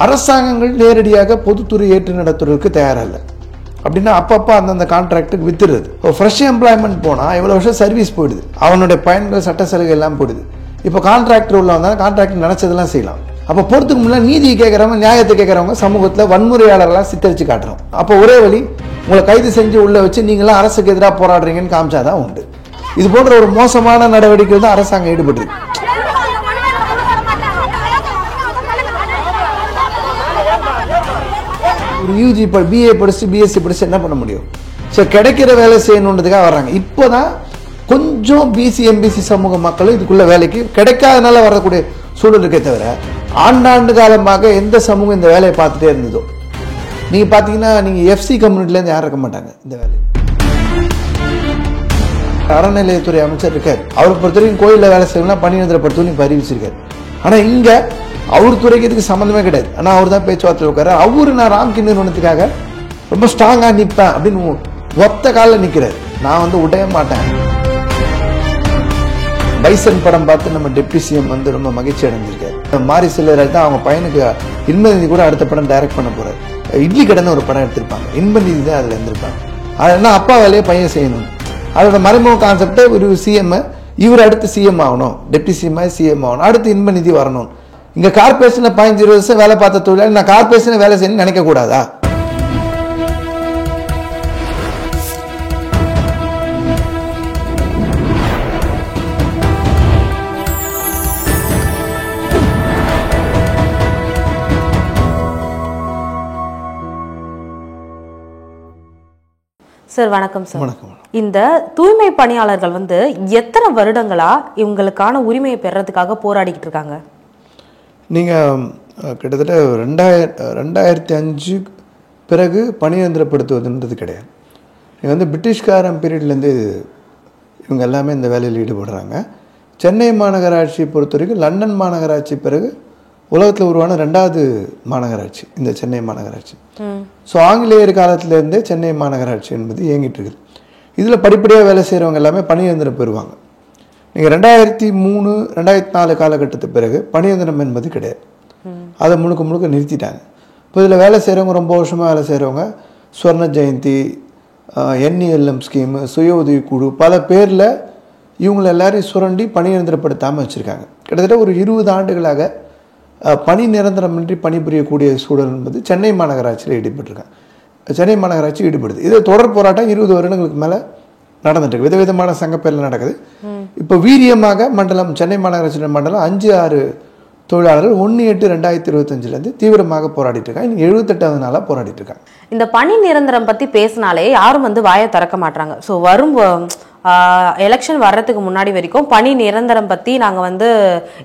அரசாங்கங்கள் நேரடியாக பொதுத்துறை ஏற்று நடத்துறதுக்கு தயாராக இல்லை. அப்படின்னா அப்பப்போ அந்தந்த கான்ட்ராக்டுக்கு வித்துருது. இப்போ ஃப்ரெஷ் எம்ப்ளாய்மெண்ட் போனால் எவ்வளோ வருஷம் சர்வீஸ் போயிடுது, அவனுடைய பயன்கள் சட்ட சலுகை எல்லாம் போயிடுது. இப்போ கான்ட்ராக்டர் உள்ள வந்தால் கான்ட்ராக்டர் நினச்சதெல்லாம் செய்யலாம். அப்போ போகிறதுக்கு முன்னாடி நீதியை கேட்குறவங்க, நியாயத்தை கேட்குறவங்க சமூகத்தில் வன்முறையாளர்களாக சித்தரித்து காட்டுறோம். அப்போ ஒரே வழி, உங்களை கைது செஞ்சு உள்ளே வச்சு நீங்களாம் அரசுக்கு எதிராக போராடுறீங்கன்னு காமிச்சாதான் உண்டு. இது போன்ற ஒரு மோசமான நடவடிக்கைகள் தான் அரசாங்கம் ஈடுபட்டிருக்கு. ஒரு யூஜி பிஏ படிச்சு பிஎஸ்சி படிச்சு என்ன பண்ண முடியும்? ஸோ கிடைக்கிற வேலை செய்யணுன்றதுக்காக வர்றாங்க. இப்போதான் கொஞ்சம் பிசி எம்பிசி சமூக மக்களும் இதுக்குள்ள வேலைக்கு கிடைக்காதனால வரக்கூடிய சூழல் இருக்கே தவிர, ஆண்டாண்டு காலமாக எந்த சமூகம் இந்த வேலையை பார்த்துட்டே இருந்ததோ. நீங்க பாத்தீங்கன்னா நீங்க எஃப்சி கம்யூனிட்டிலேருந்து யாரும் இருக்க மாட்டாங்க இந்த வேலை. அறநிலையத்துறை அமைச்சர் இருக்காரு, அவரை பொறுத்தவரைக்கும் கோயிலில் வேலை செய்யணும்னா பணிநிரந்தரப்படுத்தவும் இப்போ அறிவிச்சிருக்காரு. ஆனால் இங்கே அவர் துறைக்கு இதுக்கு சம்மந்தமே கிடையாது. ஆனால் அவர் தான் பேச்சுவார்த்தை உட்கார. அவரு நான் ராம்கி நிறுவனத்துக்காக ரொம்ப ஸ்ட்ராங்காக நிற்பேன் அப்படின்னு ஒத்த காலில் நிற்கிறார். நான் வந்து உடைய மாட்டேன். பைசன் படம் பார்த்து நம்ம டெப்டி சிஎம் வந்து ரொம்ப மகிழ்ச்சி அடைஞ்சிருக்காரு. மாரி செல்வராஜ் தான் அவங்க பையனுக்கு இன்பநிதி கூட அடுத்த படம் டைரக்ட் பண்ண போறாரு. இட்லி கடைன்னு ஒரு படம் எடுத்திருப்பாங்க, இன்பநிதி தான் அதில் இருந்திருப்பாங்க. அதெல்லாம் அப்பா வேலையை பையன் செய்யணும். அதோட மறைமுக கான்செப்டை ஒரு சிஎம், இவர் அடுத்து சிஎம் ஆகணும், டெப்டி சிஎம் சிஎம் ஆகணும், அடுத்து இன்பநிதி வரணும். இங்க கார்பரேஷன்ல 15-20 வருஷம் வேலை பார்த்த தொழிலாளி நான் கார்பரேஷன்ல வேலை செய்யணும்னு நினைக்க கூடாதா? சார் வணக்கம் சார். வணக்கம். இந்த தூய்மை பணியாளர்கள் வந்து எத்தனை வருடங்களா இவங்களுக்கான உரிமையை பெறறதுக்காக போராடிக்கிட்டு இருக்காங்க? நீங்கள் கிட்டத்தட்ட 2005 பிறகு பணியந்திரப்படுத்துவதுன்றது கிடையாது. நீங்கள் வந்து பிரிட்டிஷ்காரன் பீரியட்லேருந்து இவங்க எல்லாமே இந்த வேலையில் ஈடுபடுறாங்க. சென்னை மாநகராட்சியை பொறுத்த வரைக்கும் லண்டன் மாநகராட்சி பிறகு உலகத்தில் உருவான 2வது மாநகராட்சி இந்த சென்னை மாநகராட்சி. ஸோ ஆங்கிலேயர் காலத்திலேருந்தே சென்னை மாநகராட்சி என்பது இயங்கிட்டு இருக்குது. இதில் படிப்படியாக வேலை செய்கிறவங்க எல்லாமே பணியந்திரம் பெறுவாங்க. நீங்கள் 2003, 2004 காலகட்டத்துக்கு பிறகு பணியந்திரம் என்பது கிடையாது. அதை முழுக்க நிறுத்திட்டாங்க. இப்போ இதில் வேலை செய்கிறவங்க, ரொம்ப வருஷமாக வேலை செய்கிறவங்க, ஸ்வர்ண ஜெயந்தி, என்இஎல்எம் ஸ்கீமு, சுய உதவி குழு, பல பேரில் இவங்களை எல்லாரையும் சுரண்டி பணியந்திரப்படுத்தாமல் வச்சுருக்காங்க. கிட்டத்தட்ட ஒரு 20 ஆண்டுகளாக பணி நிரந்தரமின்றி பணிபுரியக்கூடிய சூழல் என்பது சென்னை மாநகராட்சியில் ஈடுபட்டிருக்காங்க. சென்னை மாநகராட்சி ஈடுபடுது. இது தொடர் போராட்டம் 20 வருடங்களுக்கு மேலே நடந்துட்டு இருக்கு. விதவிதமான சங்கப்பேரில் நடக்குது. இப்போ வீரியமாக மண்டலம், சென்னை மாநகராட்சி மண்டலம் 5-6 தொழிலாளர்கள் 1/8/2025 தீவிரமாக போராடிட்டு இருக்காங்க. 78வது நாளாக போராடிட்டு இருக்காங்க. இந்த பணி நிரந்தரம் பற்றி பேசினாலே யாரும் வந்து வாயை திறக்க மாட்டாங்க. ஸோ வரும் எலெக்ஷன் வர்றதுக்கு முன்னாடி வரைக்கும் பணி நிரந்தரம் பற்றி நாங்கள் வந்து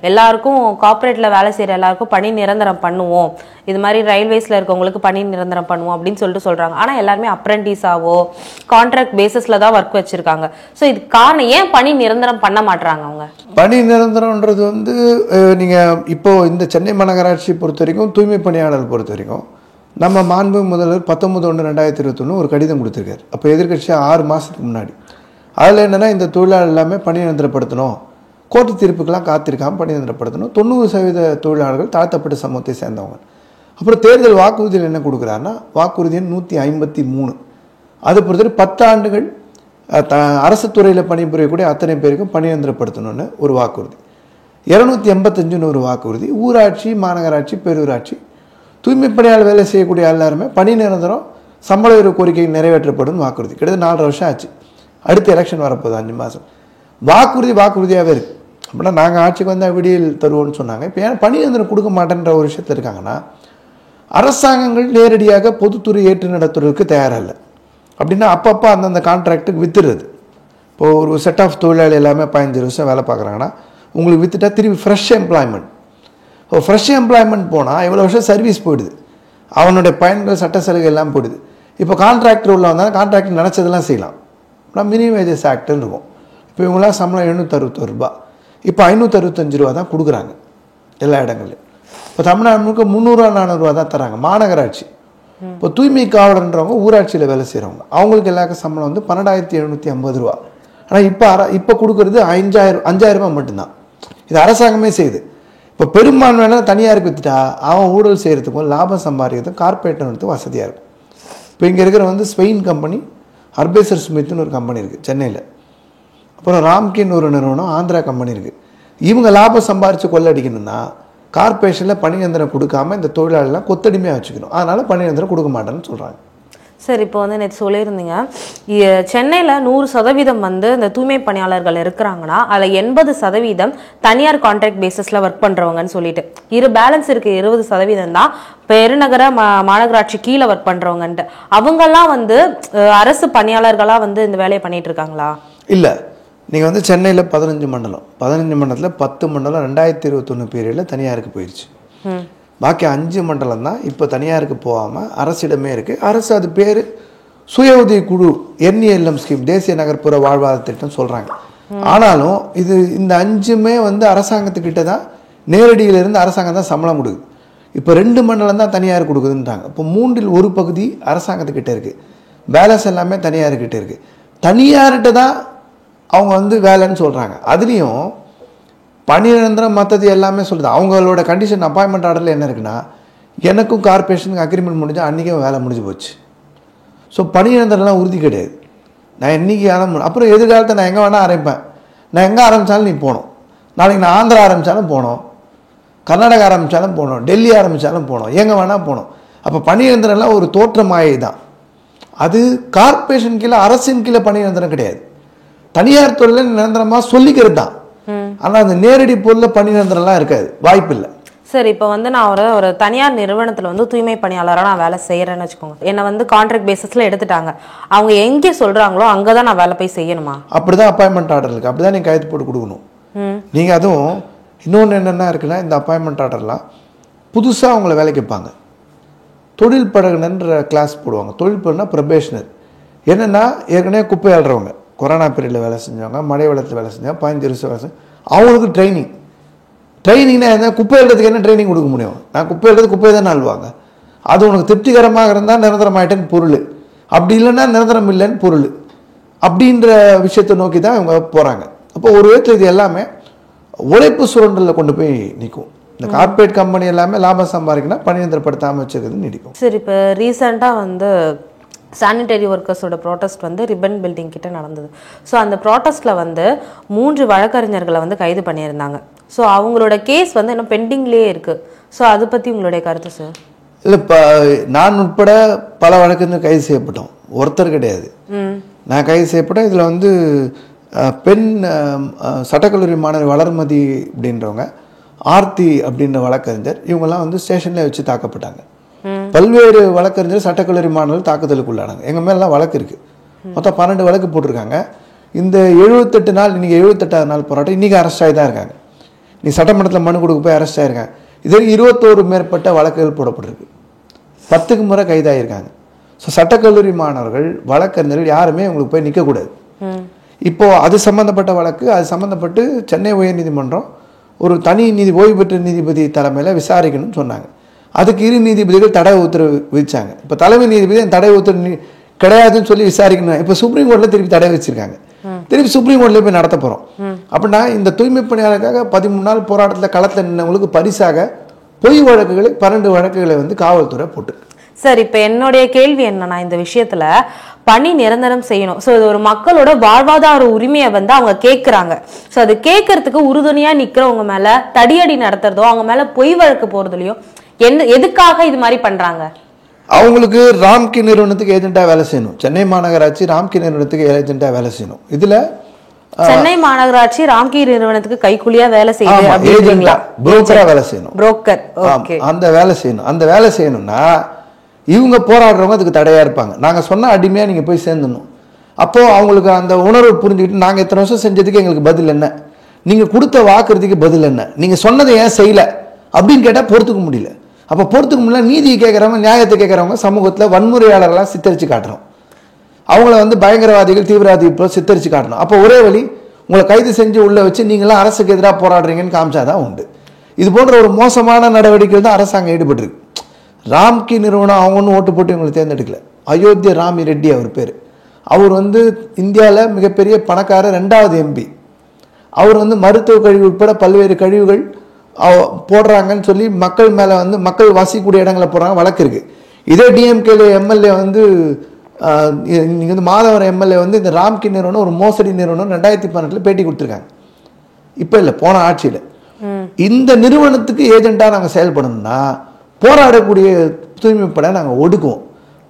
எல்லாருக்கும், கார்பரேட்டில் வேலை செய்கிற எல்லாருக்கும் பணி நிரந்தரம் பண்ணுவோம், இது மாதிரி ரயில்வேஸில் இருக்கவங்களுக்கு பணி நிரந்தரம் பண்ணுவோம் அப்படின்னு சொல்கிறாங்க. ஆனால் எல்லாருமே அப்ரெண்டிஸாவோ கான்ட்ராக்ட் பேசிஸில் தான் ஒர்க் வச்சுருக்காங்க. ஸோ இது காரணம், ஏன் பணி நிரந்தரம் பண்ண மாட்டுறாங்க அவங்க? பணி நிரந்தரம்ன்றது வந்து நீங்கள் இப்போது இந்த சென்னை மாநகராட்சியை பொறுத்த வரைக்கும், தூய்மை பணியாளர் பொறுத்த வரைக்கும், நம்ம மாண்பு முதல்வர் 19/1/2021 ஒரு கடிதம் கொடுத்துருக்காரு. அப்போ எதிர்கட்சியாக 6 மாதத்துக்கு முன்னாடி. அதில் என்னென்னா, இந்த தொழிலாளர் எல்லாமே பணி நிரந்தரப்படுத்தணும், கோர்ட்டு தீர்ப்புக்கெல்லாம் காத்திருக்காமல் பணி நிரந்தரப்படுத்தணும், 90% தொழிலாளர்கள் தாழ்த்தப்பட்ட சமூகத்தை சேர்ந்தவங்க. அப்புறம் தேர்தல் வாக்குறுதியில் என்ன கொடுக்குறாருன்னா, வாக்குறுதி எண் 153, அதை பொறுத்தவரை 10 ஆண்டுகள் அரசு துறையில் பணிபுரியக்கூடிய அத்தனை பேருக்கும் பணி நிரந்தரப்படுத்தணும்னு ஒரு வாக்குறுதி. 285 ஒரு வாக்குறுதி. ஊராட்சி, மாநகராட்சி, பேரூராட்சி தூய்மை பணியாளர் வேலை செய்யக்கூடிய எல்லாருமே பணி நிரந்தரம், சம்பள உயர்வு கோரிக்கை நிறைவேற்றப்படும் வாக்குறுதி. கிட்டத்தட்ட 4 வருஷம் ஆச்சு. அடுத்த எலெக்ஷன் வரப்போகுது 5 மாதம். வாக்குறுதியாகவே இருக்குது. அப்படின்னா நாங்கள் ஆட்சிக்கு வந்தால் விடியல் தருவோம்னு சொன்னாங்க. இப்போ ஏன் பணி நிரந்தரம் கொடுக்க மாட்டேன்ற ஒரு விஷயத்தில் இருக்காங்கன்னா, அரசாங்கங்கள் நேரடியாக பொதுத்துறை ஏற்று நடத்துறதுக்கு தயாராக இல்லை. அப்படின்னா அப்பப்போ அந்தந்த கான்ட்ராக்டுக்கு வித்துறது. இப்போது ஒரு செட் ஆஃப் தொழிலாளி எல்லாமே 15 வருஷம் வேலை பார்க்குறாங்கன்னா, உங்களுக்கு வித்துட்டா திரும்பி ஃப்ரெஷ் எம்ப்ளாய்மெண்ட். ஃப்ரெஷ் எம்ப்ளாய்மெண்ட் போனால் எவ்வளோ வருஷம் சர்வீஸ் போயிடுது, அவனுடைய பயன்கள் சட்ட சலுகை எல்லாம் போயிடுது. இப்போ கான்ட்ராக்டர் உள்ள வந்தால் கான்ட்ராக்டர் நினச்சதெல்லாம் செய்யலாம். ஆனால் மினிமம் வேஜஸ் ஆக்ட்னு இருக்கும். இப்போ இவங்களாம் சம்பளம் 761 ரூபா, இப்போ 565 ரூபா தான் கொடுக்குறாங்க எல்லா இடங்கள்லையும். இப்போ தமிழ்நாடு முழுக்க 300-400 ரூபா தான் தராங்க மாநகராட்சி. இப்போ தூய்மை காவலர்ன்றவங்க ஊராட்சியில் வேலை செய்கிறவங்க, அவங்களுக்கு எல்லாருக்கும் சம்பளம் வந்து 12,750 ரூபா. ஆனால் இப்போ கொடுக்குறது 5,000 ரூபா மட்டும்தான். இது அரசாங்கமே செய்யுது. இப்போ பெரும்பான்மையான தனியாருக்கு விற்றுட்டா அவன் ஊழல் செய்கிறதுக்கும் லாபம் சம்பாதிக்கிறதுக்கும் கார்பரேட்டுக்கு வசதியாக இருக்கும். இப்போ இங்கே இருக்கிற வந்து ஸ்பெயின் கம்பெனி ஹர்பேசர் ஸ்மித்னு ஒரு கம்பெனி இருக்குது சென்னையில். அப்புறம் ராம்கின்னு ஒரு நிறுவனம் ஆந்திரா கம்பெனி இருக்குது. இவங்க லாபம் சம்பாரித்து கொள்ளடிக்கணும்னா கார்பரேஷனில் பணியந்திரம் கொடுக்காம இந்த தொழிலாளர்லாம் கொத்தடிமையாக வச்சுக்கணும். அதனால் பணியந்திரம் கொடுக்க மாட்டேன்னு சொல்கிறாங்க. சார் இப்போ வந்து நேற்று சொல்லியிருந்தீங்க சென்னையில் 100% வந்து இந்த தூய்மை பணியாளர்கள் இருக்கிறாங்கன்னா அதில் 80% தனியார் கான்ட்ராக்ட் பேசிஸில் ஒர்க் பண்ணுறவங்கன்னு சொல்லிட்டு பேலன்ஸ் இருக்கு 20% தான் பெருநகர மாநகராட்சி கீழே ஒர்க் பண்ணுறவங்கன்ட்டு. அவங்கெல்லாம் வந்து அரசு பணியாளர்களாக வந்து இந்த வேலையை பண்ணிட்டு இருக்காங்களா? இல்லை, நீங்கள் வந்து சென்னையில் 15 மண்டலம் 15 மண்டலத்தில் 10 மண்டலம் 2021 பீரியடில் தனியாருக்கு போயிடுச்சு. பாக்கி 5 மண்டலம் தான் இப்போ தனியாருக்கு போகாமல் அரசிடமே இருக்குது. அரசு அது பேர் சுய உதவி குழு NELM ஸ்கீம், தேசிய நகர்ப்புற வாழ்வாதார திட்டம் சொல்கிறாங்க. ஆனாலும் இது இந்த 5மே வந்து அரசாங்கத்துக்கிட்ட தான் நேரடியிலிருந்து அரசாங்கம் தான் சம்பளம் கொடுக்குது. இப்போ 2 மண்டலம் தான் தனியார் கொடுக்குதுன்றாங்க. இப்போ 3இல் 1 பகுதி அரசாங்கத்துக்கிட்ட இருக்குது, பேலன்ஸ் எல்லாமே தனியார்கிட்ட இருக்குது. தனியார்கிட்ட தான் அவங்க வந்து வேலைன்னு சொல்கிறாங்க. அதுலேயும் பணி நிரந்தரம் மற்றது எல்லாமே சொல்லுது. அவங்களோட கண்டிஷன் அப்பாயின்மெண்ட் ஆர்டரில் என்ன இருக்குன்னா, எனக்கும் கார்பரேஷனுக்கு அக்ரிமெண்ட் முடிஞ்சால் அன்றைக்கே வேலை முடிஞ்சு போச்சு. ஸோ பணி நிரந்தரம்லாம் உறுதி கிடையாது. நான் இன்றைக்கி அப்புறம் எதிர்காலத்தை நான் எங்கே வேணால் ஆரம்பிப்பேன். நான் எங்கே ஆரம்பித்தாலும் நீ போகணும். நாளைக்கு நான் ஆந்திரா ஆரம்பித்தாலும் போகணும், கர்நாடகா ஆரம்பித்தாலும் போகணும், டெல்லி ஆரம்பித்தாலும் போகணும், எங்கே வேணால் போகணும். அப்போ பணி நிரந்தரம்லாம் ஒரு தோற்ற மாயை தான். அது கார்பரேஷன் கீழே அரசின் கீழே பணி நிரந்தரம் கிடையாது. தனியார் தொழில நிரந்தரமாக சொல்லிக்கிறது தான். ஆனால் அந்த நேரடி பொருளில் பணி நிரந்தரம்லாம் இருக்காது, வாய்ப்பு இல்லை. சார் இப்போ வந்து நான் ஒரு தனியார் நிறுவனத்தில் வந்து தூய்மை பணியாளராக நான் வேலை செய்கிறேன்னு வச்சுக்கோங்க. என்னை வந்து கான்ட்ராக்ட் பேசிஸில் எடுத்துட்டாங்க. அவங்க எங்கே சொல்கிறாங்களோ அங்கே தான் நான் வேலை போய் செய்யணுமா? அப்படி தான் அப்பாயின்மெண்ட் ஆர்டர் இருக்குது. அப்படி தான் நீங்கள் கையெழுத்து போட்டு கொடுக்கணும். நீங்கள் அதுவும் இன்னொன்று என்னென்ன இருக்குன்னா, இந்த அப்பாயின்மெண்ட் ஆர்டர்லாம் புதுசாக அவங்கள வேலைக்கு வைப்பாங்க. தொழில் பழகுனன்ற கிளாஸ் போடுவாங்க. தொழில் பழகுனா ப்ரொபேஷனர். என்னென்னா ஏற்கனவே குப்பை ஆடுறவங்க, கொரோனா பீரியடில் வேலை செஞ்சவங்க, மழை வெள்ளத்தில் வேலை செஞ்சவங்க, 15 வருஷம் வேலை செஞ்சு அவங்களுக்கு ட்ரைனிங்னா என்ன? குப்பை எழுதுறதுக்கு என்ன ட்ரைனிங் கொடுக்க முடியும்? நான் குப்பை எழுதுறது குப்பையை தான் அழுவாங்க. அது உனக்கு திருப்திகரமாக இருந்தால் நிரந்தரமாயிட்டேன்னு பொருள், அப்படி இல்லைன்னா நிரந்தரம் இல்லைன்னு பொருள். அப்படின்ற விஷயத்தை நோக்கி தான் இவங்க போகிறாங்க. அப்போ ஒரு விதத்தில் இது எல்லாமே உழைப்பு சுரண்டலில் கொண்டு போய் நிற்கும். இந்த கார்பரேட் கம்பெனி எல்லாமே லாபம் சம்பாதிக்கணும், பணியந்திரப்படுத்தாமல் வச்சுருக்குது நீடிக்கும். சரி, இப்போ ரீசெண்டாக வந்து சானிடரி ஒர்க்கர்ஸோட ப்ரோட்டஸ்ட் வந்து ரிப்பன் பில்டிங் கிட்ட நடந்தது. ஸோ அந்த ப்ரோட்டஸ்ட்டில் வந்து 3 வழக்கறிஞர்களை வந்து கைது பண்ணியிருந்தாங்க. ஸோ அவங்களோட கேஸ் வந்து இன்னும் பெண்டிங்லேயே இருக்குது. ஸோ அதை பற்றி உங்களுடைய கருத்து சார்? இல்லை, இப்போ நான் உட்பட பல வழக்கறிஞர் கைது செய்யப்பட்டோம், ஒருத்தர் கிடையாது. நான் கைது செய்யப்பட்டேன். இதில் வந்து பெண் சட்டக்கல்லூரி மாணவி வளர்மதி அப்படின்றவங்க, ஆர்த்தி அப்படின்ற வழக்கறிஞர், இவங்கெல்லாம் வந்து ஸ்டேஷன்லேயே வச்சு தாக்கப்பட்டாங்க. பல்வேறு வழக்கறிஞர் சட்டக்கல்லூரி மாணவர்கள் தாக்குதலுக்கு உள்ளானாங்க. எங்கள் மேலாம் வழக்கு இருக்குது. மொத்தம் 12 வழக்கு போட்டிருக்காங்க. இந்த 78 நாள், இன்றைக்கி 78வது நாள் போராட்டம், இன்றைக்கி அரெஸ்ட் ஆகி தான் இருக்காங்க. நீ சட்டமன்றத்தில் மனு கொடுக்க போய் அரெஸ்ட் ஆகிருக்காங்க. இது 21 மேற்பட்ட வழக்குகள் போடப்பட்டிருக்கு. 10க்கு முறை கைதாகிருக்காங்க. ஸோ சட்டக்கல்லூரி மாணவர்கள் வழக்கறிஞர்கள் யாருமே உங்களுக்கு போய் நிற்கக்கூடாது. இப்போது அது சம்மந்தப்பட்ட வழக்கு, அது சம்மந்தப்பட்டு சென்னை உயர்நீதிமன்றம் ஒரு தனி ஓய்வு பெற்ற நீதிபதி தலைமையில் விசாரிக்கணும்னு சொன்னாங்க. அதுக்கு 2 நீதிபதிகள் தடை உத்தரவு விதிச்சாங்க. இப்போ தலைமை நீதிபதி அந்த தடை உத்தரவு கிடையாதுன்னு சொல்லி விசாரிக்கணும். இப்போ சுப்ரீம் கோர்ட்டில் திருப்பி தடை வச்சிருக்காங்க. திருப்பி சுப்ரீம் கோர்ட்டில் போய் நடத்த போகிறோம். அப்படின்னா இந்த தூய்மை பணியாளருக்காக 13 நாள் போராட்டத்தில் களத்தில் நின்றவங்களுக்கு பரிசாக பொய் வழக்குகளை 12 வழக்குகளை வந்து காவல்துறை போட்டு. சார், இப்போ என்னுடைய கேள்வி என்னன்னா, இந்த விஷயத்துல பணி நிரந்தரம் செய்யணும். ஸோ இது ஒரு மக்களோட வாழ்வாதார உரிமையை வந்து அவங்க கேட்குறாங்க. ஸோ அது கேட்கறதுக்கு உறுதுணையாக நிற்கிறவங்க மேலே தடியடி நடத்துறதோ, அவங்க மேலே பொய் வழக்கு போகிறதுலையும் எதுக்காக இது மாதிரி பண்றாங்க? அவங்களுக்கு ராம்கி நிறுவனத்துக்கு ஏஜென்ட்டாக வேலை செய்யணும். சென்னை மாநகராட்சி ராம்கி நிறுவனத்துக்கு ஏஜென்ட்டாக வேலை செய்யணும். இதில் சென்னை மாநகராட்சி ராம்கி நிறுவனத்துக்கு கைக்கூலியா வேலை செய்யுது, புரோக்கரா வேலை செய்யணும். புரோக்கர், அந்த வேலை செய்யணும். அந்த வேலை செய்யணும்னா இவங்க போராடுறவங்க அதுக்கு தடையா இருப்பாங்க. நாங்க சொன்ன அடிமையா நீங்க போய் சேர்ந்துடணும். அப்போ அவங்களுக்கு அந்த உணர்வு புரிஞ்சுக்கிட்டு, நாங்க இத்தனை வருஷம் செஞ்சதுக்கு எங்களுக்கு பதில் என்ன, நீங்க கொடுத்த வாக்குறுதிக்கு பதில் என்ன, நீங்க சொன்னதை ஏன் செய்யல அப்படின்னு கேட்டால் பொறுத்துக்க முடியல. அப்போ பொறுத்துக்க முடியல, நீதியை கேட்குறவங்க, நியாயத்தை கேட்குறவங்க சமூகத்தில் வன்முறையாளர்களாக சித்தரித்து காட்டுறோம். அவங்கள வந்து பயங்கரவாதிகள், தீவிரவாதிகள் சித்தரித்து காட்டணும். அப்போ ஒரே வழி, உங்களை கைது செஞ்சு உள்ளே வச்சு நீங்களாம் அரசுக்கு எதிராக போராடுறீங்கன்னு காமிச்சாதான் உண்டு. இது போன்ற ஒரு மோசமான நடவடிக்கைகள் தான் அரசாங்கம் ஈடுபட்டிருக்கு. ராம்கி நிறுவனம் அவங்க ஒன்றும் ஓட்டு போட்டு இவங்களை தேர்ந்தெடுக்கல. அயோத்தியா ராமி ரெட்டி அவர் பேர். அவர் வந்து இந்தியாவில் மிகப்பெரிய பணக்கார 2வது MP. அவர் வந்து மருத்துவ கழிவு உட்பட பல்வேறு கழிவுகள் போடுறாங்கன்னு சொல்லி மக்கள் மேலே வந்து மக்கள் வசிக்கக்கூடிய இடங்களை போடுறாங்க, வழக்கு இருக்குது. இதே டிஎம்கேல எம்எல்ஏ வந்து நீங்கள் வந்து மாதவரம் எம்எல்ஏ வந்து இந்த ராம்கி நிறுவனம் ஒரு மோசடி நிறுவனம் 2018 பேட்டி கொடுத்துருக்காங்க. இப்போ இல்லை, போன ஆட்சியில். இந்த நிறுவனத்துக்கு ஏஜென்ட்டாக நாங்கள் செயல்படணும்னா போராடக்கூடிய தூய்மைப்பட நாங்கள் ஒடுக்குவோம்.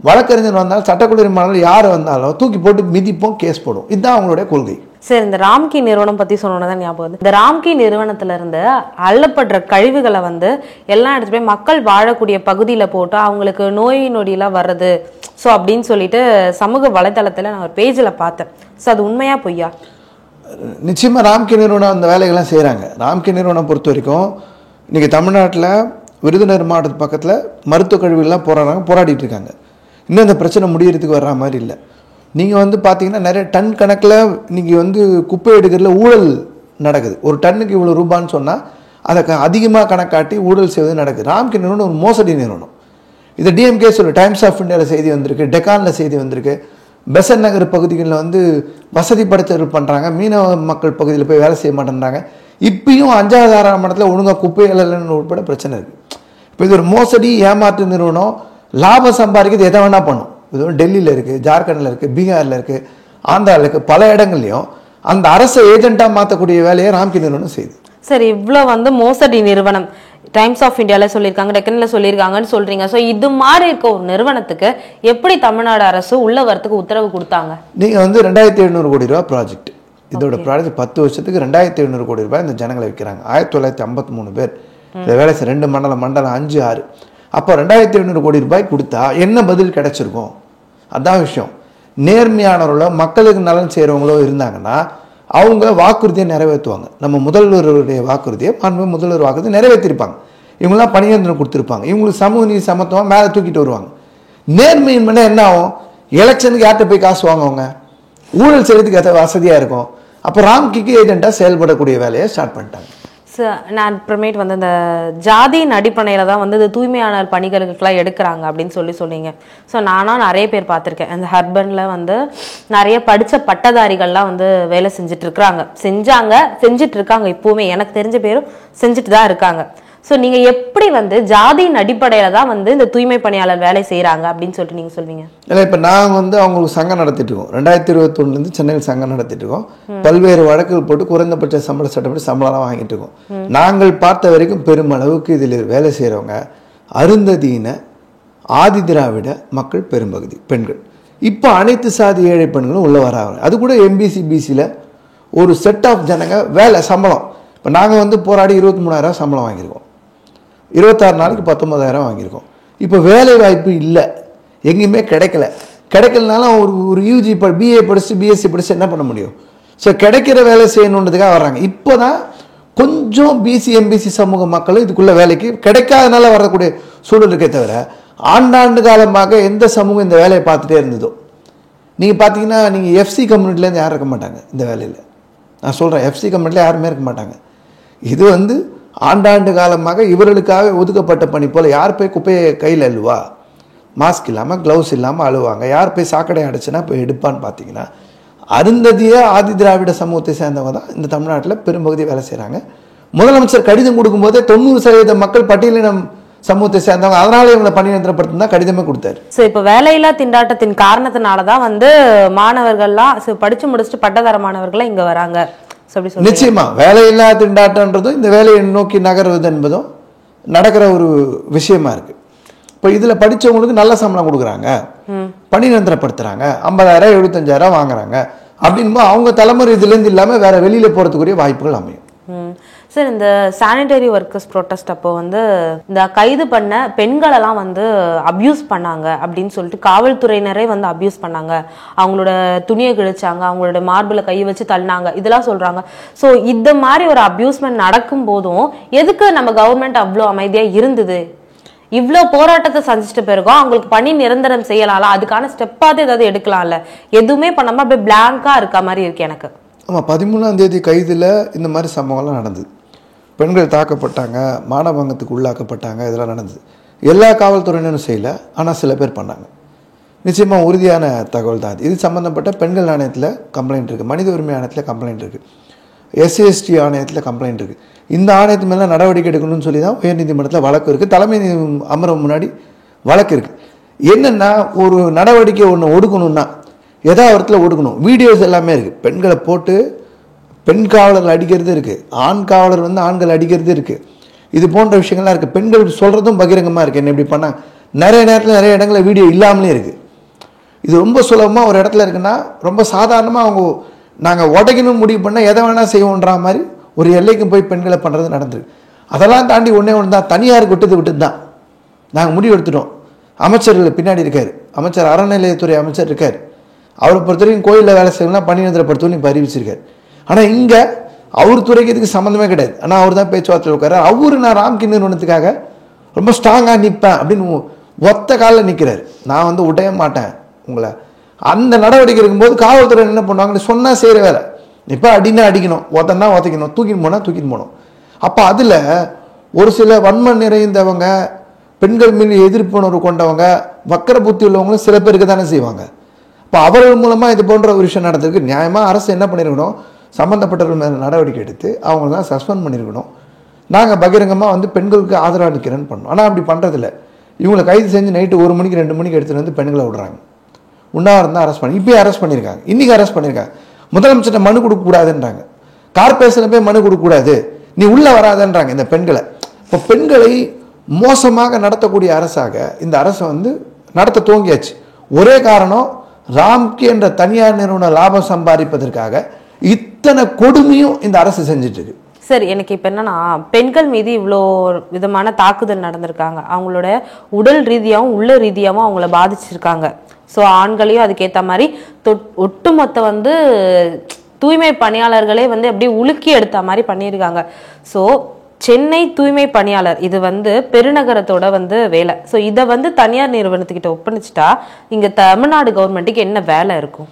வழக்கறிஞர் வந்தாலும் சட்டக்குழு மாணவர்கள் யார் வந்தாலும் தூக்கி போட்டு மிதிப்போம், கேஸ் போடுவோம். இதுதான் அவங்களுடைய கொள்கை. சரி, இந்த ராம்கி நிறுவனம் பத்தி சொன்னதான் ஞாபகம். இந்த ராம்கி நிறுவனத்துல இருந்து அள்ளப்படுற கழிவுகளை வந்து எல்லாம் எடுத்து போய் மக்கள் வாழக்கூடிய பகுதியில போட்டு அவங்களுக்கு நோய் நொடியெல்லாம் வர்றது ஸோ அப்படின்னு சொல்லிட்டு சமூக வலைதளத்துல நான் ஒரு பேஜ்ல பார்த்தேன். ஸோ அது உண்மையா பொய்யா? நிச்சயமா ராம்கி நிறுவனம் அந்த வேலைகள்லாம் செய்கிறாங்க. ராம்கி நிறுவனம் பொறுத்த வரைக்கும் இன்னைக்கு தமிழ்நாட்டில் விருதுநகர் மாவட்டத்து பக்கத்தில் மருத்துவ கழிவுகள்லாம் போராடிட்டு இருக்காங்க. இன்னும் இந்த பிரச்சனை முடியறதுக்கு வர்ற மாதிரி இல்லை. நீங்கள் வந்து பார்த்தீங்கன்னா நிறைய டன் கணக்கில் நீங்கள் வந்து குப்பை எடுக்கிறதுல ஊழல் நடக்குது. ஒரு டன்னுக்கு இவ்வளோ ரூபான்னு சொன்னால் அதை அதிகமாக கணக்காட்டி ஊழல் செய்வது நடக்குது. ராம்கி நிறுவனம் ஒரு மோசடி நிறுவனம். இதை டிஎம்கே சொல்லு, டைம்ஸ் ஆஃப் இந்தியாவில் செய்தி வந்திருக்கு, டெக்கானில் செய்தி வந்திருக்கு. பெசன் நகர் பகுதிகளில் வந்து வசதி படைத்தவர்கள் பண்ணுறாங்க, மீனவ மக்கள் பகுதியில் போய் வேலை செய்ய மாட்டேன்றாங்க. இப்பயும் 5வது 6ஆம் இடத்துல ஒழுங்காக குப்பை இல்லைன்னு உட்பட பிரச்சனை இருக்குது. இப்போ இது ஒரு மோசடி ஏமாற்று நிறுவனம். லாபம் சம்பாதிக்கிறது எதை வேணால் பண்ணும். இது டெல்லியில் இருக்குது, ஜார்க்கண்டில் இருக்குது, பீகாரில் இருக்குது, ஆந்திராவில் இருக்குது, பல இடங்கள்லையும் அந்த அரசை ஏஜென்ட்டாக மாற்றக்கூடிய வேலையை ராம்கி நிறுவனம் செய்யுது. சரி, இவ்வளோ வந்து மோசடி நிறுவனம் டைம்ஸ் ஆஃப் இந்தியாவில் சொல்லியிருக்காங்க, டெக்கனில் சொல்லியிருக்காங்கன்னு சொல்கிறீங்க. ஸோ இது மாதிரி இருக்க ஒரு நிறுவனத்துக்கு எப்படி தமிழ்நாடு அரசு உள்ள வரத்துக்கு உத்தரவு கொடுத்தாங்க? நீங்கள் வந்து 2700 கோடி ரூபா ப்ராஜெக்ட், இதோட ப்ராஜெக்ட் 10 வருஷத்துக்கு 2700 கோடி ரூபாய் இந்த ஜனங்களை வைக்கிறாங்க. 1953 பேர் இந்த வேலை 2 மண்டலம் 5, 6. அப்போ 2700 கோடி ரூபாய் கொடுத்தா என்ன பதில் கிடைச்சிருக்கும்? அதான் விஷயம். நேர்மையானவர்களோ மக்களுக்கு நலன் செய்கிறவங்களோ இருந்தாங்கன்னா அவங்க வாக்குறுதியை நிறைவேற்றுவாங்க. நம்ம முதல்வருடைய வாக்குறுதியை முதல்வர் வாக்குறுதியை நிறைவேற்றிருப்பாங்க. இவங்களாம் பணியாளர் கொடுத்துருப்பாங்க. இவங்களுக்கு சமூக நீதி சமத்துவம் மேலே தூக்கிட்டு வருவாங்க. நேர்மையின் மேலே என்ன ஆகும்? எலெக்ஷனுக்கு யார்கிட்ட போய் காசு வாங்குவாங்க? ஊழல் செய்யறதுக்கு வசதியாக இருக்கும். அப்போ ராம்கிக்கு ஏஜென்ட்டாக செயல்படக்கூடிய வேலையை ஸ்டார்ட் பண்ணிட்டாங்க. நான் அப்புறமேட்டு வந்து இந்த ஜாதியின் அடிப்படையில் தான் வந்து இந்த தூய்மையான பணிகளுக்கெல்லாம் எடுக்கிறாங்க அப்படின்னு சொன்னீங்க. ஸோ நானும் நிறைய பேர் பார்த்துருக்கேன். அந்த ஹர்பனில் வந்து நிறைய படித்த பட்டதாரிகள்லாம் வந்து வேலை செஞ்சுட்டு இருக்காங்க. இப்போவுமே எனக்கு தெரிஞ்ச பேரும் செஞ்சுட்டு தான் இருக்காங்க. ஸோ நீங்கள் எப்படி வந்து ஜாதியின் அடிப்படையில் தான் வந்து இந்த தூய்மை பணியாளர் வேலை செய்கிறாங்க அப்படின்னு சொல்லிட்டு நீங்கள் சொல்வீங்க? இல்லை, இப்போ நாங்கள் வந்து அவங்களுக்கு சங்கம் நடத்திட்டு இருக்கோம். 2021 சென்னையில் சங்கம் நடத்திட்டு இருக்கோம். பல்வேறு வழக்குகள் போட்டு குறைந்தபட்ச சம்பள சட்டப்படி சம்பளம் வாங்கிட்டு இருக்கோம். நாங்கள் பார்த்த வரைக்கும் பெருமளவுக்கு இதில் வேலை செய்கிறவங்க அருந்ததியின ஆதி திராவிட மக்கள் பெரும்பகுதி பெண்கள். இப்போ அனைத்து சாதி ஏழை பெண்களும் உள்ள வராங்க. அது கூட எம்பிசி பிசியில் ஒரு செட் ஆஃப் ஜனங்க வேலை சம்பளம். இப்போ நாங்கள் வந்து போராடி 23,000 சம்பளம் வாங்கியிருக்கோம். 26 நாளைக்கு 19,000 வாங்கியிருக்கோம். இப்போ வேலை வாய்ப்பு இல்லை, எங்கேயுமே கிடைக்கலனாலும் ஒரு யூஜி பிஏ படிச்சு பிஎஸ்சி படிச்சு என்ன பண்ண முடியும்? ஸோ கிடைக்கிற வேலை செய்யணுன்றதுக்காக வர்றாங்க. இப்போ தான் கொஞ்சம் பிசி எம்பிசி சமூக மக்களும் இதுக்குள்ள வேலைக்கு கிடைக்காதனால வரக்கூடிய சூழல் இருக்கே தவிர ஆண்டாண்டு காலமாக எந்த சமூகம் இந்த வேலையை பார்த்துட்டே இருந்ததோ. நீங்கள் பார்த்தீங்கன்னா நீங்கள் எஃப்சி கம்யூனிட்டிலேருந்து யாரும் இருக்க மாட்டாங்க இந்த வேலையில். நான் சொல்கிறேன், எஃப்சி கம்யூனிட்டியில் யாருமே இருக்க மாட்டாங்க. இது வந்து ஆண்டாண்டு காலமாக இவர்களுக்காக ஒதுக்கப்பட்ட பணி போல். யார் போய் குப்பையை கையில் அழுவா? மாஸ்க் இல்லாமல் க்ளவுஸ் இல்லாமல் அழுவாங்க. யார் போய் சாக்கடை அடைச்சுன்னா போய் எடுப்பான்னு பார்த்தீங்கன்னா அருந்ததிய ஆதி திராவிட சமூகத்தை சேர்ந்தவங்க தான் இந்த தமிழ்நாட்டில் பெரும்பகுதி வேலை செய்கிறாங்க. முதலமைச்சர் கடிதம் கொடுக்கும்போதே 90% மக்கள் பட்டியலினம் சமூகத்தை சேர்ந்தவங்க, அதனால இவங்களை பணிநிரந்தரப்படுத்தி தான் கடிதமே கொடுத்தாரு. ஸோ இப்போ வேலையில்லா திண்டாட்டத்தின் காரணத்தினால தான் வந்து மாணவர்கள்லாம் படிச்சு முடிச்சுட்டு பட்டதார மாணவர்கள்லாம் இங்கே வராங்க. நிச்சயமா வேலையில்லா திண்டாட்டன்றதும் இந்த வேலையை நோக்கி நகர்வது என்பதும் நடக்கிற ஒரு விஷயமா இருக்கு. இப்போ இதில் படித்தவங்களுக்கு நல்ல சம்பளம் கொடுக்குறாங்க, பணி நிரந்தரப்படுத்துறாங்க, 50,000 75,000 வாங்குறாங்க அப்படின்போது அவங்க தலைமுறை இதுலேருந்து இல்லாமல் வேற வெளியில போகிறதுக்குரிய வாய்ப்புகள் அமையும். சார், இந்த சானிடரி ஒர்க்கர்ஸ் ப்ரொட்டஸ்ட் அப்போ வந்து இந்த கைது பண்ண பெண்களெல்லாம் வந்து அப்யூஸ் பண்ணாங்க அப்படின்னு சொல்லிட்டு காவல்துறையினரே வந்து அப்யூஸ் பண்ணாங்க. அவங்களோட துணியை கிழிச்சாங்க, அவங்களோட மார்பில் கை வச்சு தள்ளினாங்க, இதெல்லாம் சொல்றாங்க. ஸோ இந்த மாதிரி ஒரு அப்யூஸ்மெண்ட் நடக்கும் போதும் எதுக்கு நம்ம கவர்மெண்ட் அவ்வளோ அமைதியாக இருந்தது? இவ்வளோ போராட்டத்தை சந்திச்சிட்ட பிறகும் அவங்களுக்கு பணி நிரந்தரம் செய்யலாம்ல, அதுக்கான ஸ்டெப்பாவது ஏதாவது எடுக்கலாம்ல? எதுவுமே பண்ணாமல் அப்படியே பிளாங்கா இருக்க மாதிரி இருக்கு எனக்கு. ஆமாம், 13ஆம் தேதி கைதில் இந்த மாதிரி சம்பவங்கள்லாம் நடந்தது. பெண்கள் தாக்கப்பட்டாங்க, மானபங்கத்துக்கு உள்ளாக்கப்பட்டாங்க, இதெல்லாம் நடந்தது. எல்லா காவல்துறையினரும் செய்யலை, ஆனால் சில பேர் பண்ணாங்க. நிச்சயமாக உறுதியான தகவல் தான் இது. சம்மந்தப்பட்ட பெண்கள் ஆணையத்தில் கம்ப்ளைண்ட் இருக்குது, மனித உரிமை ஆணையத்தில் கம்ப்ளைண்ட் இருக்குது. SCST ஆணையத்தில் கம்ப்ளைண்ட் இருக்குது. இந்த ஆணையத்து மேலே நடவடிக்கை எடுக்கணும்னு சொல்லி தான் உயர்நீதிமன்றத்தில் வழக்கு இருக்குது. தலைமை அமர்வு முன்னாடி வழக்கு இருக்குது. என்னென்னா ஒரு நடவடிக்கை ஒன்று ஒடுக்கணும்னா எதாவரத்தில் ஒடுக்கணும். வீடியோஸ் எல்லாமே இருக்குது. பெண்களை போட்டு பெண் காவலர்கள் அடிக்கிறது இருக்குது, ஆண் காவலர் வந்து ஆண்கள் அடிக்கிறது இருக்குது, இது போன்ற விஷயங்கள்லாம் இருக்குது. பெண்கள் சொல்கிறதும் பகிரங்கமாக இருக்குது. என்ன இப்படி பண்ணால் நிறைய நேரத்தில் நிறைய இடங்களில் வீடியோ இல்லாமலே இருக்குது. இது ரொம்ப சுலபமாக ஒரு இடத்துல இருக்குன்னா ரொம்ப சாதாரணமாக அவங்க நாங்கள் உடைக்கணும்னு முடிவு பண்ணால் எதை வேணால் செய்வோன்ற மாதிரி ஒரு எல்லைக்கும் போய் பெண்களை பண்ணுறது நடந்துருக்கு. அதெல்லாம் தாண்டி ஒன்றே ஒன்று தான், தனியாருக்கு விட்டு தான் நாங்கள் முடிவு எடுத்துட்டோம். அமைச்சர்கள் பின்னாடி இருக்கார், அமைச்சர் அறநிலையத்துறை அமைச்சர் இருக்கார். அவரை பொறுத்தவரைக்கும் கோயிலில் வேலை செய்யணும்னா பணியந்திரப்படுத்தவும் இப்போ அறிவிச்சிருக்காரு. ஆனால் இங்கே அவர் துறைக்கு இதுக்கு சம்மந்தமே கிடையாது. ஆனால் அவர் தான் பேச்சுவார்த்தையில் உட்கார. அவரு நான் ராம்கி நிறுவனத்துக்காக ரொம்ப ஸ்ட்ராங்காக நிற்பேன் அப்படின்னு ஒத்த காலில் நிற்கிறார். நான் வந்து விடவே மாட்டேன் உங்களை. அந்த நடவடிக்கை இருக்கும்போது காவல்துறை என்ன பண்ணுவாங்கன்னு சொன்னால் செய்கிற வேலை. இப்போ அடினா அடிக்கணும், ஒத்தனா ஒத்தைக்கணும், தூக்கின்னு போனால் தூக்கின்னு போகணும். அப்போ அதில் ஒரு சில வன்மை நிறைந்தவங்க, பெண்கள் மீது எதிர்ப்புணர்வு கொண்டவங்க, வக்கர புத்தி உள்ளவங்களும் சில பேருக்கு தானே செய்வாங்க. இப்போ அவர்கள் மூலமாக இது போன்ற ஒரு விஷயம் நடந்திருக்கு. நியாயமாக அரசு என்ன பண்ணியிருக்கணும், சம்மந்தப்பட்டவர்கள் மேலே நடவடிக்கை எடுத்து அவங்க தான் சஸ்பெண்ட் பண்ணியிருக்கணும். நாங்கள் பகிரங்கமாக வந்து பெண்களுக்கு ஆதரவாக நிற்கிறேன்னு பண்ணோம். ஆனால் அப்படி பண்ணுறதில்ல. இவங்களை கைது செஞ்சு நைட்டு 1 மணிக்கு 2 மணிக்கு எடுத்துகிட்டு வந்து பெண்களை விடுறாங்க. உண்ணாவிரதம் தான் அரெஸ்ட் பண்ணி இப்போயே அரெஸ்ட் பண்ணியிருக்காங்க. இன்றைக்கி அரெஸ்ட் பண்ணியிருக்காங்க. முதலமைச்சர்கிட்ட மனு கொடுக்கக்கூடாதுன்றாங்க, கார்பரேஷனில் போய் மனு கொடுக்கக்கூடாது, நீ உள்ளே வராதுன்றாங்க இந்த பெண்களை. இப்போ பெண்களை மோசமாக நடத்தக்கூடிய அரசாக இந்த அரசை வந்து நடத்த துவங்கியாச்சு. ஒரே காரணம், ராம்கி என்ற தனியார் நிறுவன லாபம் சம்பாதிப்பதற்காக இத்தனை கொடுமையும் இந்த அரசு செஞ்சுட்டு இருக்கு. சரி, எனக்கு இப்போ என்னன்னா, பெண்கள் மீது இவ்வளோ விதமான தாக்குதல் நடந்திருக்காங்க. அவங்களோட உடல் ரீதியாகவும் உள்ள ரீதியாகவும் அவங்கள பாதிச்சிருக்காங்க. ஸோ ஆண்களையும் அதுக்கேற்ற மாதிரி ஒட்டுமொத்த வந்து தூய்மை பணியாளர்களே வந்து அப்படியே உலுக்கி எடுத்த மாதிரி பண்ணியிருக்காங்க. ஸோ சென்னை தூய்மை பணியாளர் இது வந்து பெருநகரத்தோட வந்து வேலை. ஸோ இதை வந்து தனியார் நிறுவனத்துக்கிட்ட ஒப்படைச்சிட்டா இங்கே தமிழ்நாடு கவர்மெண்ட்டுக்கு என்ன வேலை இருக்கும்?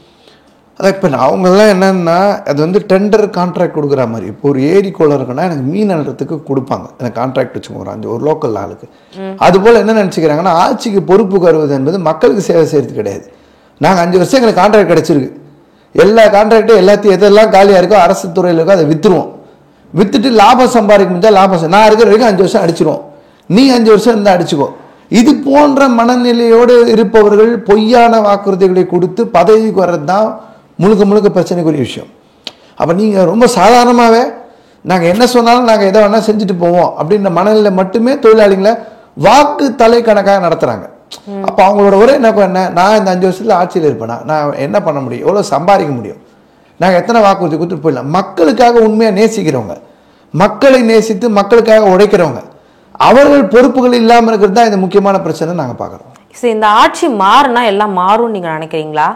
அதான் இப்போ அவங்கெல்லாம் என்னென்னா, அது வந்து டெண்டர் கான்ட்ராக்ட் கொடுக்குற மாதிரி. இப்போ ஒரு ஏரி குளம் இருக்குன்னா எனக்கு மீன் அள்ளுறதுக்கு கொடுப்பாங்க, எனக்கு கான்ட்ராக்ட் வச்சுக்கோங்க ஒரு லோக்கல் ஆளுக்கு. அதுபோல் என்ன நினச்சிக்கிறாங்கன்னா, ஆட்சிக்கு பொறுப்பு வருவது என்பது மக்களுக்கு சேவை செய்கிறது கிடையாது. நாங்கள் 5 வருஷம் எங்களுக்கு கான்ட்ராக்ட் கிடச்சிருக்கு, எல்லா கான்ட்ராக்டும் எல்லாத்தையும் எதெல்லாம் காலியாக இருக்கோ அரசு துறையில் இருக்கோ அதை விற்றுருவோம். விற்றுட்டு லாபம் சம்பாதிக்க முடிஞ்சால் லாபம் நான் இருக்கிற வரைக்கும் 5 வருஷம் அடிச்சிருவோம், நீ 5 வருஷம் இருந்தால் அடிச்சுக்கோ. இது போன்ற மனநிலையோடு இருப்பவர்கள் பொய்யான வாக்குறுதிகளை கொடுத்து பதவிக்கு வர்றது தான் முழுக்க முழுக்க பிரச்சனைக்குரிய விஷயம். அப்போ நீங்கள் ரொம்ப சாதாரணமாகவே நாங்கள் என்ன சொன்னாலும் நாங்கள் எதை வேணால் செஞ்சுட்டு போவோம் அப்படின்ற மனநிலை மட்டுமே தொழிலாளிகளை வாக்கு தலை கணக்காக நடத்துகிறாங்க. அப்போ அவங்களோட ஒரே நோக்கம் என்ன, நான் இந்த 5 வருஷத்தில் ஆட்சியில் இருப்பேனா, நான் என்ன பண்ண முடியும், எவ்வளோ சம்பாதிக்க முடியும், நாங்கள் எத்தனை வாக்குறுதி கொடுத்துட்டு போயிடலாம். மக்களுக்காக உண்மையாக நேசிக்கிறவங்க, மக்களை நேசித்து மக்களுக்காக உழைக்கிறவங்க, அவர்கள் பொறுப்புகள் இல்லாமல் இருக்கிறது தான் இந்த முக்கியமான பிரச்சனை நாங்கள் பார்க்குறோம். சரி, இந்த ஆட்சி மாறினா எல்லாம் மாறும்னு நீங்கள் நினைக்கிறீங்களா?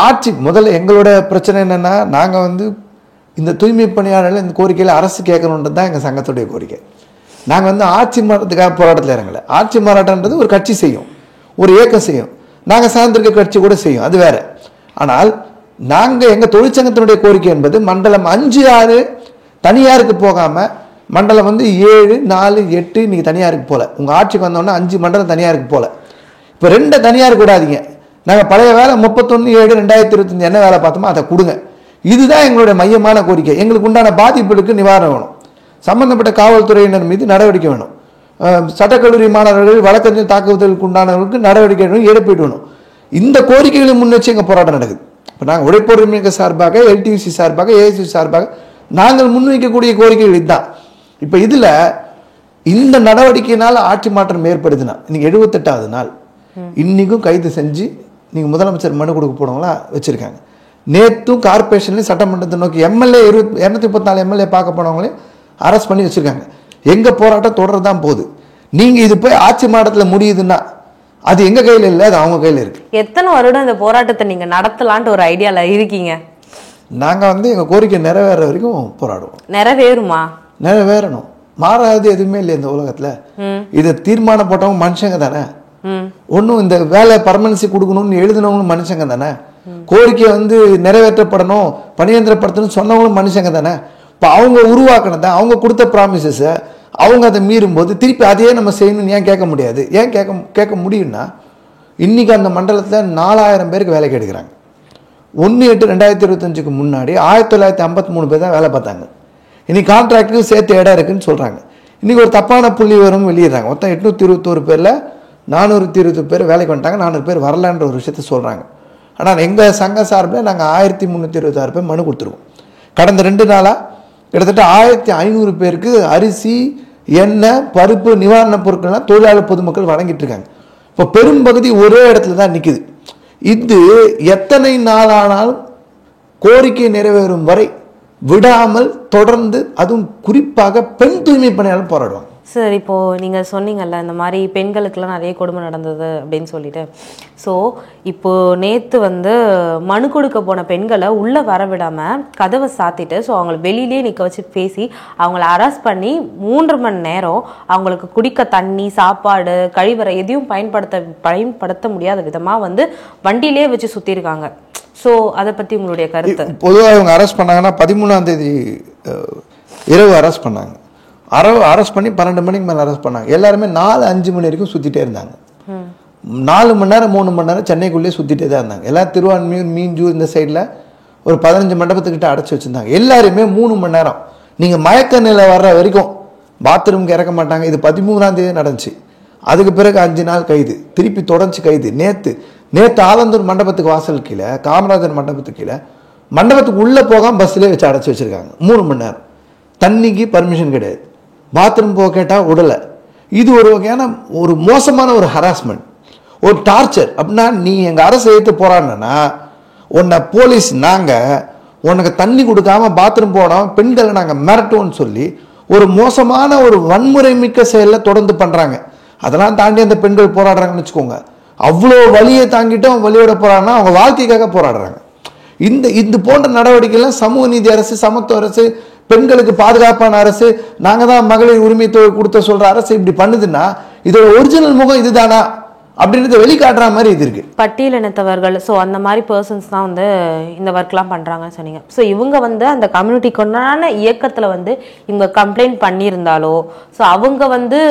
ஆட்சி முதல்ல எங்களோட பிரச்சனை என்னென்னா, நாங்கள் வந்து இந்த தூய்மை பணியாளர்கள் இந்த கோரிக்கையில் அரசு கேட்கணுன்றது தான் எங்கள் சங்கத்துடைய கோரிக்கை. நாங்கள் வந்து ஆட்சி மாற்றத்துக்காக போராட்டத்தில் இறங்கலை. ஆட்சி மாறாட்டன்றது ஒரு கட்சி செய்யும், ஒரு இயக்கம் செய்யும், நாங்கள் சார்ந்திருக்க கட்சி கூட செய்யும், அது வேறு. ஆனால் நாங்கள் எங்கள் தொழிற்சங்கத்தினுடைய கோரிக்கை என்பது மண்டலம் 5, 6 தனியாருக்கு போகாமல் மண்டலம் வந்து 7, 4, 8 இன்றைக்கி தனியாருக்கு போகல. உங்கள் ஆட்சிக்கு வந்தோன்னா 5 மண்டலம் தனியாருக்கு போகல. இப்போ 2 தனியாருக்கு விடாதீங்க, நாங்கள் பழைய வேலை 31/7/2025 என்ன வேலை பார்த்தோமோ அதை கொடுங்க. இதுதான் எங்களுடைய மையமான கோரிக்கை. எங்களுக்கு உண்டான பாதிப்புகளுக்கு நிவாரணம் வேணும், சம்பந்தப்பட்ட காவல்துறையினர் மீது நடவடிக்கை வேணும், சட்டக்கல்லூரி மாணவர்கள் வழக்கறிஞர் தாக்குதலுக்கு உண்டானவர்களுக்கு நடவடிக்கை வேணும், இழப்பீடு வேணும். இந்த கோரிக்கைகளை முன் வச்சு எங்கள் போராட்டம் நடக்குது. இப்போ நாங்கள் உழைப்போர் உரிமைகள் சார்பாக, LTUC சார்பாக, AIC சார்பாக நாங்கள் முன்வைக்கக்கூடிய கோரிக்கைகள் இதுதான். இப்போ இதில் இந்த நடவடிக்கையினால் ஆட்சி மாற்றம் ஏற்படுதுன்னா இன்னைக்கு 78வது நாள், இன்னைக்கும் கைது செஞ்சு நீங்கள் முதலமைச்சர் மனு கொடுக்க போனவங்களா வச்சுருக்காங்க. நேற்றும் கார்பரேஷன்லேயும் சட்டமன்றத்தை நோக்கி MLA 234 MLA பார்க்க போனவங்களையும் அரெஸ்ட் பண்ணி வச்சுருக்காங்க. எங்கள் போராட்டம் தொடர்ந்து தான் போகுது. நீங்கள் இது போய் ஆட்சி மாற்றத்தில் முடியுதுன்னா அது எங்கள் கையில் இல்லை, அது அவங்க கையில் இருக்குது. எத்தனை வருடம் இந்த போராட்டத்தை நீங்கள் நடத்தலான்ட்டு ஒரு ஐடியாவில் இருக்கீங்க? நாங்கள் வந்து எங்கள் கோரிக்கை நிறைவேற வரைக்கும் போராடுவோம். நிறைவேறுமா? நிறைவேறணும். மாறாது எதுவுமே இல்லை இந்த உலகத்தில். இதை தீர்மானம் போட்டவங்க மனுஷங்க தானே. ஒன்றும் இந்த வேலை பர்மனன்சி கொடுக்கணும்னு எழுதினவங்களும் மனுஷங்க தானே. கோரிக்கையை வந்து நிறைவேற்றப்படணும், பணியந்திரப்படுத்தணும்னு சொன்னவங்களும் மனுஷங்க தானே. இப்போ அவங்க உருவாக்கினதான், அவங்க கொடுத்த ப்ராமிசஸை அவங்க அதை மீறும்போது திருப்பி அதையே நம்ம செய்யணும்னு ஏன் கேட்க முடியாது? ஏன் கேட்க முடியும்னா, இன்றைக்கி அந்த மண்டலத்தில் 4000 பேருக்கு வேலைக்கு எடுக்கிறாங்க. 1/8/2025 முன்னாடி 1953 பேர் தான் வேலை பார்த்தாங்க. இன்னைக்கு கான்ட்ராக்டுக்கு சேர்த்து இடம் இருக்குன்னு சொல்கிறாங்க. இன்றைக்கி ஒரு தப்பான புள்ளி வரும் வெளியிடுறாங்க. மொத்தம் 821 பேரில் 420 பேர் வேலைக்கு வந்துட்டாங்க, 400 பேர் வரலான்ற ஒரு விஷயத்த சொல்கிறாங்க. ஆனால் எங்கள் சங்க சார்பில் நாங்கள் 1326 பேர் மனு கொடுத்துருக்கோம். கடந்த 2 நாளாக கிட்டத்தட்ட 1500 பேருக்கு அரிசி, எண்ணெய், பருப்பு, நிவாரணப் பொருட்கள்லாம் தொழிலாளர் பொதுமக்கள் வழங்கிட்டு இருக்காங்க. இப்போ பெரும்பகுதி ஒரே இடத்துல தான் நிற்குது. இது எத்தனை நாளானாலும் கோரிக்கை நிறைவேறும் வரை விடாமல் தொடர்ந்து, அதுவும் குறிப்பாக பெண் தூய்மை பணியாளர் போராடுவாங்க. சார், இப்போ நீங்க சொன்னீங்கல்ல இந்த மாதிரி பெண்களுக்கெல்லாம் நிறைய கொடுமை நடந்தது அப்படின்னு சொல்லிட்டு. ஸோ இப்போ நேத்து வந்து மனு கொடுக்க போன பெண்களை உள்ள வர விடாம கதவை சாத்திட்டு, ஸோ அவங்களை வெளியிலேயே நிற்க வச்சு பேசி அவங்கள அரெஸ்ட் பண்ணி 3 மணி நேரம் அவங்களுக்கு குடிக்க தண்ணி, சாப்பாடு, கழிவறை எதையும் பயன்படுத்த முடியாத விதமா வந்து வண்டியிலே வச்சு சுத்திருக்காங்க. ஸோ அதை பத்தி உங்களுடைய கருத்து? பொதுவாக இவங்க அரெஸ்ட் பண்ணாங்கன்னா 13ஆம் தேதி இரவு அரெஸ்ட் பண்ணாங்க. அரெஸ்ட் பண்ணி 12 மணிக்கு மேலே அரெஸ்ட் பண்ணாங்க. எல்லாருமே 4-5 மணி வரைக்கும் சுற்றிட்டே இருந்தாங்க. 4 மணி நேரம் 3 மணி நேரம் சென்னைக்குள்ளேயே சுற்றிட்டே தான் இருந்தாங்க. எல்லாம் திருவான்மியூர், மீஞ்சூர் இந்த சைடில் ஒரு 15 மண்டபத்துக்கிட்ட அடைச்சி வச்சுருந்தாங்க. எல்லாருமே 3 மணி நேரம் நீங்கள் மயக்க நிலை வர்ற வரைக்கும் பாத்ரூமுக்கு இறக்க மாட்டாங்க. இது 13ஆம் தேதி நடந்துச்சு. அதுக்கு பிறகு 5 நாள் கைது, திருப்பி தொடர்ச்சி கைது. நேற்று ஆலந்தூர் மண்டபத்துக்கு வாசல் கீழே, காமராஜர் மண்டபத்துக்கு கீழே, மண்டபத்துக்கு உள்ளே போகாமல் பஸ்ஸிலே வச்சு அடைச்சி வச்சுருக்காங்க 3 மணி நேரம். தண்ணிக்கு பர்மிஷன் கிடையாது, பாத்ரூம் போக கேட்டால் விடலை. இது ஒரு வகையான ஒரு மோசமான ஒரு ஹராஸ்மெண்ட், ஒரு டார்ச்சர். அப்படின்னா நீ எங்கள் அரசு எடுத்து போகிறான்னா உன்னை போலீஸ் நாங்கள் உனக்கு தண்ணி கொடுக்காம பாத்ரூம் போடாமல் பெண்களை நாங்கள் மிரட்டுவோன்னு சொல்லி ஒரு மோசமான ஒரு வன்முறை மிக்க செயலில் தொடர்ந்து பண்ணுறாங்க. அதெல்லாம் தாண்டி அந்த பெண்கள் போராடுறாங்கன்னு வச்சுக்கோங்க. அவ்வளோ வலியை தாங்கிட்டும் வலியோட போராடினா அவங்க வாழ்க்கைக்காக போராடுறாங்க. இந்த போன்ற நடவடிக்கைலாம் சமூக நீதி அரசு, சமத்துவ அரசு, பெண்களுக்கு பாதுகாப்பான அரசு, நாங்கள் தான் மகளிர் உரிமை தொகை கொடுத்த சொல்கிற அரசு இப்படி பண்ணுதுன்னா இதோட ஒரிஜினல் முகம் இதுதானா அப்படின்றத வெளிக்காட்டுற மாதிரி இது இருக்கு. பட்டியலினத்தவர்கள், ஸோ அந்த மாதிரி பர்சன்ஸ் தான் வந்து இந்த ஒர்க்லாம் பண்ணுறாங்கன்னு சொன்னீங்க. ஸோ இவங்க வந்து அந்த கம்யூனிட்டிக்கு உண்டான இயக்கத்தில் வந்து இவங்க கம்ப்ளைண்ட் பண்ணியிருந்தாலோ, ஸோ அவங்க வந்து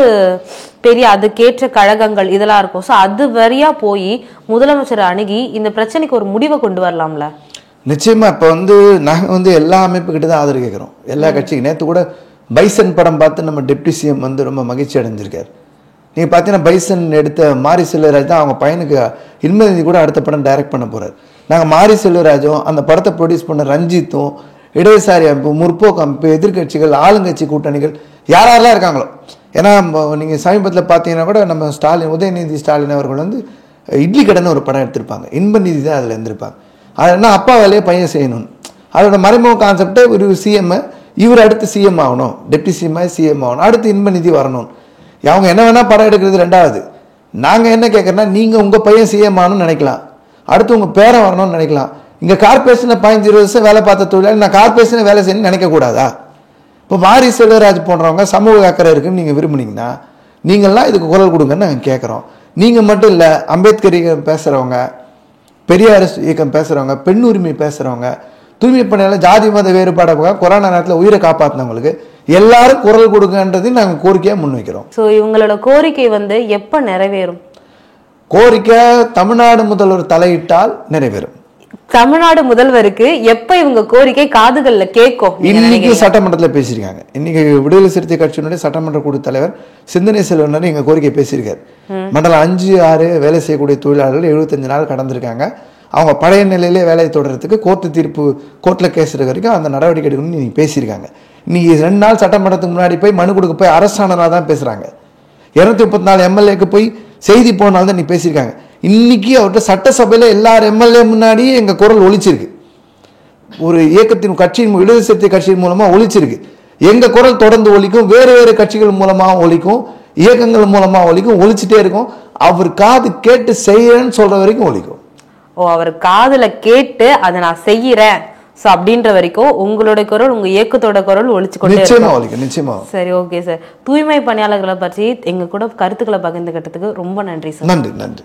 பெரிய அதுக்கேற்ற கழகங்கள் இதெல்லாம் இருக்கும். ஸோ அது வரையா போய் முதலமைச்சரை அணுகி இந்த பிரச்சனைக்கு ஒரு முடிவை கொண்டு வரலாம்ல? நிச்சயமாக. இப்போ நாங்கள் எல்லா அமைப்புக்கிட்ட தான் ஆதரவு கேட்குறோம், எல்லா கட்சிக்கும். நேற்று கூட பைசன் படம் பார்த்து நம்ம டெப்டி சிஎம் ரொம்ப மகிழ்ச்சி அடைஞ்சிருக்கார். நீங்கள் பார்த்தீங்கன்னா பைசன் எடுத்த மாரி செல்வராஜ் தான் அவங்க பையனுக்கு இன்பநிதி கூட அடுத்த படம் டைரக்ட் பண்ண போகிறார். நாங்கள் மாரி செல்வராஜும் அந்த படத்தை ப்ரொடியூஸ் பண்ண ரஞ்சித்தும், இடதுசாரி அமைப்பு, முற்போக்கு அமைப்பு, எதிர்கட்சிகள், ஆளுங்கட்சி கூட்டணிகள் யாரெல்லாம் இருக்காங்களோ. ஏன்னா நீங்கள் சமீபத்தில் பார்த்தீங்கன்னா கூட நம்ம ஸ்டாலின், உதயநிதி ஸ்டாலின் அவர்கள் இட்லி கடைன்னு ஒரு படம் எடுத்திருப்பாங்க. இன்பநிதி தான் அதில் இருந்திருப்பாங்க. அது என்ன, அப்பா வேலையை பையன் செய்யணும்னு. அதோட மறைமுக கான்செப்டை ஒரு சிஎம், இவர் அடுத்து சிஎம் ஆகணும், டெப்டி சிஎம் ஆகணும், அடுத்து இன்பநிதி வரணும். அவங்க என்ன வேணால் படம் எடுக்கிறது ரெண்டாவது. நாங்கள் என்ன கேட்குறோன்னா, நீங்கள் உங்கள் பையன் சிஎம் ஆகணும்னு நினைக்கலாம், அடுத்து உங்கள் பேரன் வரணும்னு நினைக்கலாம். இங்கே கார்பரேஷனில் 15-20 வருஷம் வேலை பார்த்த தொழிலாளி நான் கார்பரேஷனில் வேலை செய்யணும்னு நினைக்கக்கூடாதா? இப்போ மாரி செல்வராஜ் போன்றவங்க சமூக அக்கறை இருக்குன்னு நீங்கள் விரும்புனீங்கன்னா நீங்கள்லாம் இதுக்கு குரல் கொடுங்கன்னு நாங்கள் கேட்குறோம். நீங்கள் மட்டும் இல்லை, அம்பேத்கர் இயக்கம் பேசுகிறவங்க, பெரியார் இயக்கம் பேசுகிறவங்க, பெண் உரிமை பேசுகிறவங்க, தூய்மை பணியாளர், ஜாதி மத வேறுபாடு, கொரோனா நேரத்தில் உயிரை காப்பாற்றினவங்களுக்கு எல்லாரும் குரல் கொடுங்கன்றது நாங்கள் கோரிக்கையாக முன்வைக்கிறோம். ஸோ இவங்களோட கோரிக்கை எப்போ நிறைவேறும்? கோரிக்கை தமிழ்நாடு முதல்வர் தலையிட்டால் நிறைவேறும். தமிழ்நாடு முதல்வருக்கு எப்ப இவங்க கோரிக்கை காதுகள்ல கேட்கும்? இன்னைக்கு சட்டமன்றத்தில் பேசியிருக்காங்க. இன்னைக்கு விடுதலை சிறுத்தை கட்சியினுடைய சட்டமன்ற குழு தலைவர் சிந்தனை செல்வன் எங்க கோரிக்கை பேசியிருக்காரு. மண்டலம் 5, 6 வேலை செய்யக்கூடிய தொழிலாளர்கள் 75 நாள் கடந்திருக்காங்க. அவங்க பழைய நிலையிலே வேலையை தொடர்றதுக்கு கோர்ட்டில் கேஸ் இருக்க வரைக்கும் அந்த நடவடிக்கை எடுக்கணும்னு நீங்க பேசியிருக்காங்க. இன்னைக்கு 2 நாள் சட்டமன்றத்துக்கு முன்னாடி போய் மனு கொடுக்க போய் அரசாணனாக தான் பேசுறாங்க. 234 எம்எல்ஏக்கு போய் செய்தி போனால்தான் நீ பேசியிருக்காங்க. இன்னைக்கு அவர்கிட்ட சட்டசபையில் எல்லார் எம்எல்ஏ முன்னாடியே எங்கள் குரல் ஒலிச்சிருக்கு. ஒரு இயக்கத்தின் கட்சியின், விடுதலை சிறுத்தை கட்சியின் மூலமாக ஒலிச்சிருக்கு. எங்கள் குரல் தொடர்ந்து ஒலிக்கும், வேறு வேறு கட்சிகள் மூலமாக ஒலிக்கும், இயக்கங்கள் மூலமாக ஒலிக்கும், ஒலிச்சுட்டே இருக்கும். அவர் காது கேட்டு செய்யறேன்னு சொல்ற வரைக்கும் ஒலிக்கும். ஓ, அவர் காதுல கேட்டு அதை நான் செய்யறேன் அப்படின்ற வரைக்கும் உங்களோட குரல், உங்க இயக்கத்தோட குரல் ஒலிச்சு கொண்டே இருக்கும். நிச்சயமா. சரி, ஓகே சார். தூய்மை பணியாளர்களை பற்றி எங்க கூட கருத்துக்களை பகிர்ந்துகிட்டதுக்கு ரொம்ப நன்றி சார். நன்றி.